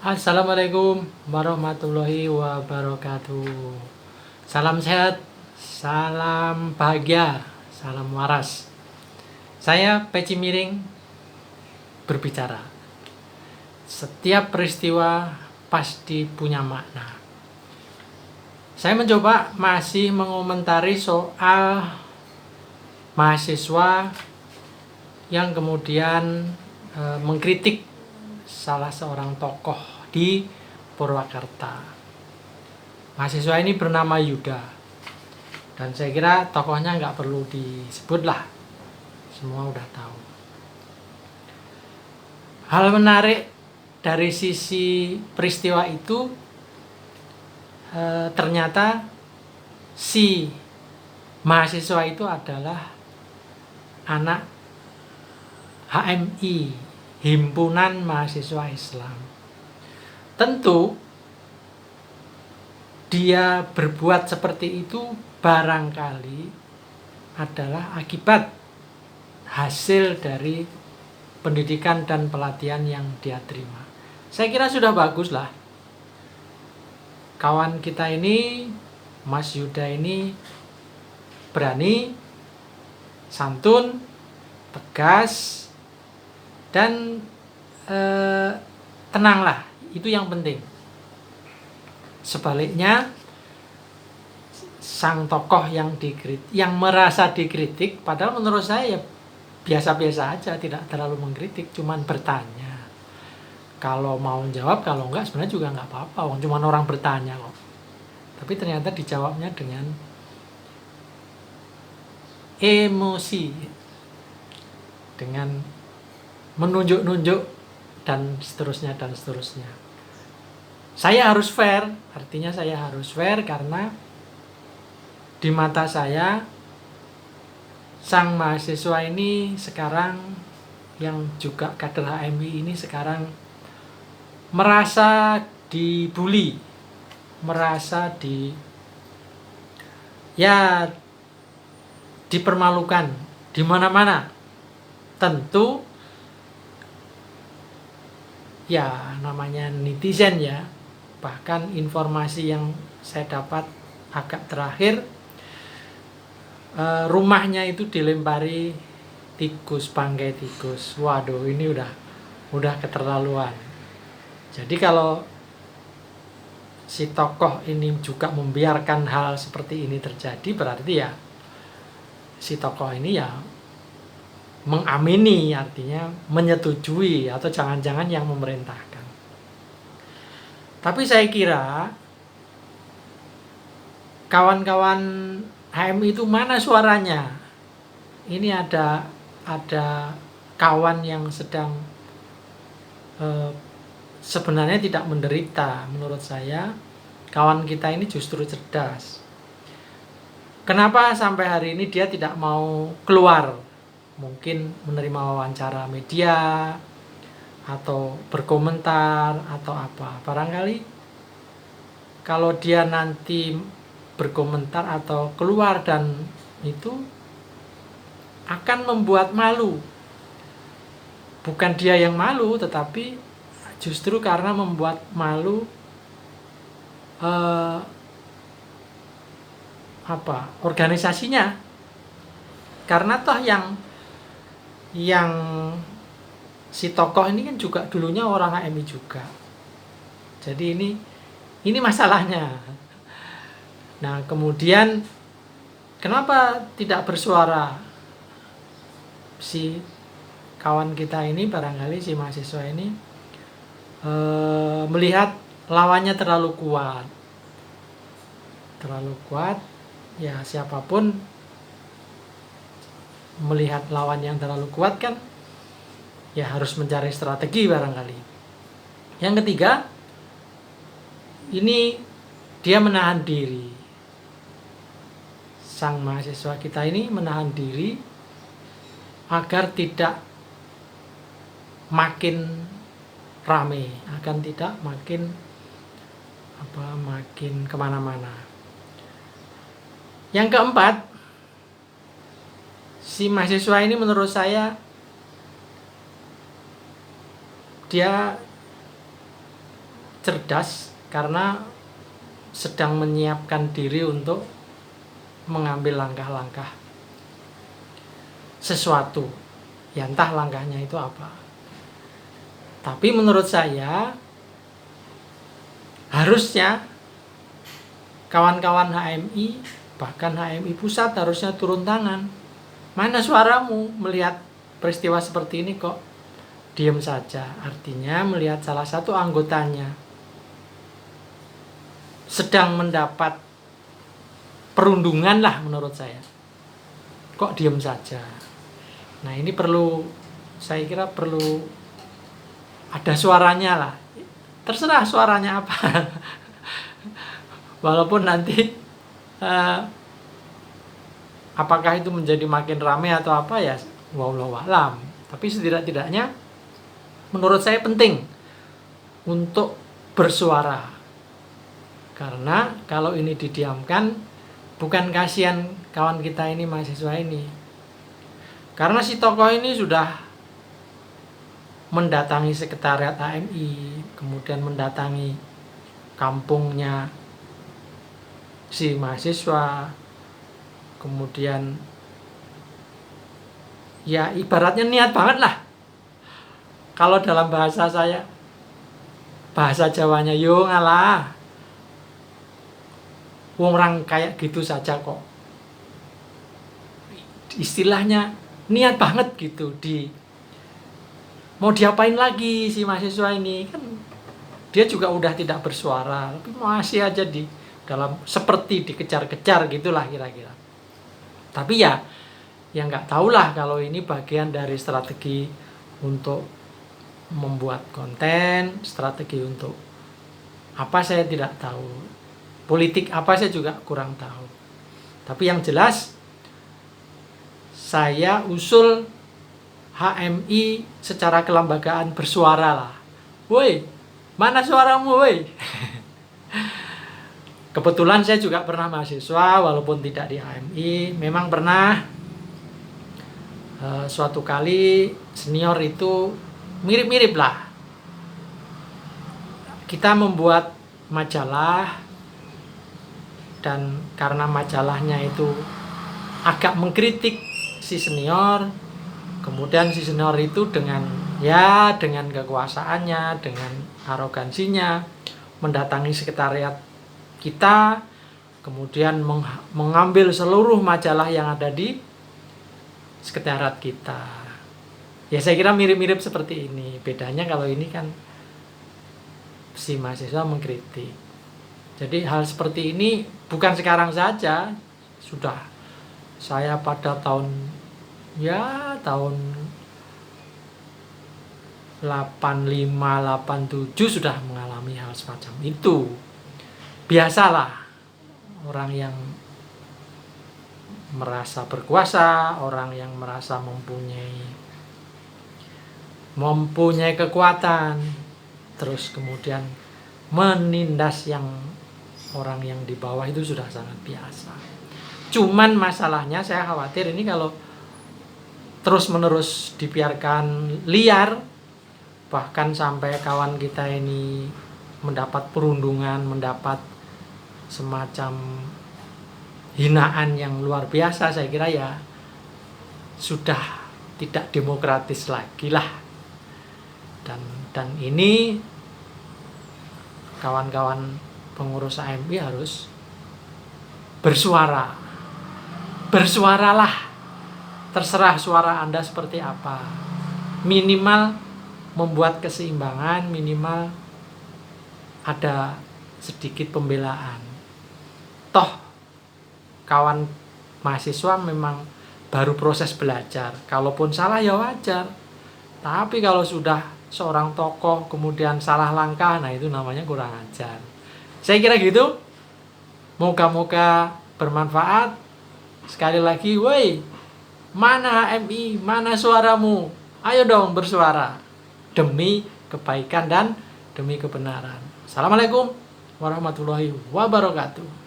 Assalamualaikum warahmatullahi wabarakatuh. Salam sehat, salam bahagia, salam waras. Saya Peci Miring berbicara. Setiap peristiwa pasti punya makna. Saya mencoba masih mengomentari soal mahasiswa yang kemudian mengkritik salah seorang tokoh di Purwakarta. Mahasiswa ini bernama Yuda, dan saya kira tokohnya nggak perlu disebut lah, semua udah tahu. Hal menarik dari sisi peristiwa itu, ternyata si mahasiswa itu adalah anak HMI, Himpunan Mahasiswa Islam. Tentu dia berbuat seperti itu barangkali adalah akibat hasil dari pendidikan dan pelatihan yang dia terima. Saya kira sudah bagus lah. Kawan kita ini, Mas Yuda ini berani, santun, tegas, dan tenanglah, itu yang penting. Sebaliknya, sang tokoh yang merasa dikritik, padahal menurut saya ya biasa-biasa aja, tidak terlalu mengkritik, cuman bertanya. Kalau mau jawab, kalau enggak sebenarnya juga enggak apa-apa, cuman orang bertanya kok. Tapi ternyata dijawabnya dengan emosi, dengan menunjuk-nunjuk dan seterusnya dan seterusnya. Saya harus fair, artinya saya harus fair karena di mata saya sang mahasiswa ini sekarang yang juga kader HMI ini sekarang merasa dibully, merasa dipermalukan di mana-mana. Tentu ya namanya netizen ya, bahkan informasi yang saya dapat agak terakhir, rumahnya itu dilempari tikus, bangkai tikus. Waduh, ini udah keterlaluan. Jadi kalau si tokoh ini juga membiarkan hal seperti ini terjadi, berarti ya si tokoh ini ya mengamini, artinya menyetujui, atau jangan-jangan yang memerintahkan. Tapi saya kira kawan-kawan HMI itu mana suaranya? Ini ada kawan yang sedang sebenarnya tidak menderita. Menurut saya kawan kita ini justru cerdas. Kenapa sampai hari ini dia tidak mau keluar? Mungkin menerima wawancara media atau berkomentar atau apa. Barangkali kalau dia nanti berkomentar atau keluar dan itu akan membuat malu. Bukan dia yang malu, tetapi justru karena membuat malu organisasinya. Karena toh yang si tokoh ini kan juga dulunya orang HMI juga. Jadi ini masalahnya. Nah, kemudian kenapa tidak bersuara si kawan kita ini, barangkali si mahasiswa ini melihat lawannya terlalu kuat. Terlalu kuat, ya siapapun melihat lawan yang terlalu kuat kan ya harus mencari strategi barangkali. Yang ketiga, ini dia menahan diri. Sang mahasiswa kita ini menahan diri agar tidak makin rame, akan tidak makin kemana-mana. Yang keempat, si mahasiswa ini menurut saya dia cerdas karena sedang menyiapkan diri untuk mengambil langkah-langkah sesuatu. Ya entah langkahnya itu apa. Tapi menurut saya harusnya kawan-kawan HMI, bahkan HMI pusat harusnya turun tangan. Mana suaramu melihat peristiwa seperti ini kok diam saja? Artinya melihat salah satu anggotanya sedang mendapat perundungan lah menurut saya. Kok diam saja? Nah ini saya kira perlu ada suaranya lah. Terserah suaranya apa. Walaupun nanti apakah itu menjadi makin ramai atau apa ya, wallahu a'lam. Tapi setidak-tidaknya menurut saya penting untuk bersuara. Karena kalau ini didiamkan, bukan kasihan kawan kita ini, mahasiswa ini. Karena si tokoh ini sudah mendatangi sekretariat HMI, kemudian mendatangi kampungnya si mahasiswa, kemudian ya ibaratnya niat banget lah. Kalau dalam bahasa saya, bahasa Jawanya, yo ngalah, wong orang kayak gitu saja kok. Istilahnya niat banget gitu, mau diapain lagi si mahasiswa ini, kan dia juga udah tidak bersuara, tapi masih aja dalam seperti dikejar-kejar gitulah kira-kira. Tapi ya nggak tahulah kalau ini bagian dari strategi untuk membuat konten, strategi untuk apa saya tidak tahu, politik apa saya juga kurang tahu. Tapi yang jelas saya usul HMI secara kelembagaan bersuara lah. Woi, mana suaramu woi? Kebetulan saya juga pernah mahasiswa, walaupun tidak di HMI. Memang pernah suatu kali senior itu mirip-mirip lah. Kita membuat majalah, dan karena majalahnya itu agak mengkritik si senior, kemudian si senior itu dengan kekuasaannya, dengan arogansinya mendatangi sekretariat kita, kemudian mengambil seluruh majalah yang ada di sekretariat kita. Ya saya kira mirip-mirip seperti ini. Bedanya kalau ini kan si mahasiswa mengkritik. Jadi hal seperti ini bukan sekarang saja, sudah saya pada tahun 85, 87 sudah mengalami hal semacam itu. Biasalah orang yang merasa berkuasa, orang yang merasa mempunyai kekuatan, terus kemudian menindas orang yang di bawah itu sudah sangat biasa. Cuman masalahnya saya khawatir ini kalau terus-menerus dibiarkan liar, bahkan sampai kawan kita ini mendapat perundungan, mendapat semacam hinaan yang luar biasa, saya kira ya sudah tidak demokratis lagi lah. Dan ini kawan-kawan pengurus HMI harus bersuara. Bersuaralah. Terserah suara Anda seperti apa. Minimal membuat keseimbangan, minimal ada sedikit pembelaan. Toh kawan mahasiswa memang baru proses belajar. Kalaupun salah ya wajar. Tapi kalau sudah seorang tokoh kemudian salah langkah, nah itu namanya kurang ajar. Saya kira gitu. Moga-moga bermanfaat. Sekali lagi, woi, mana HMI, mana suaramu? Ayo dong bersuara demi kebaikan dan demi kebenaran. Assalamualaikum warahmatullahi wabarakatuh.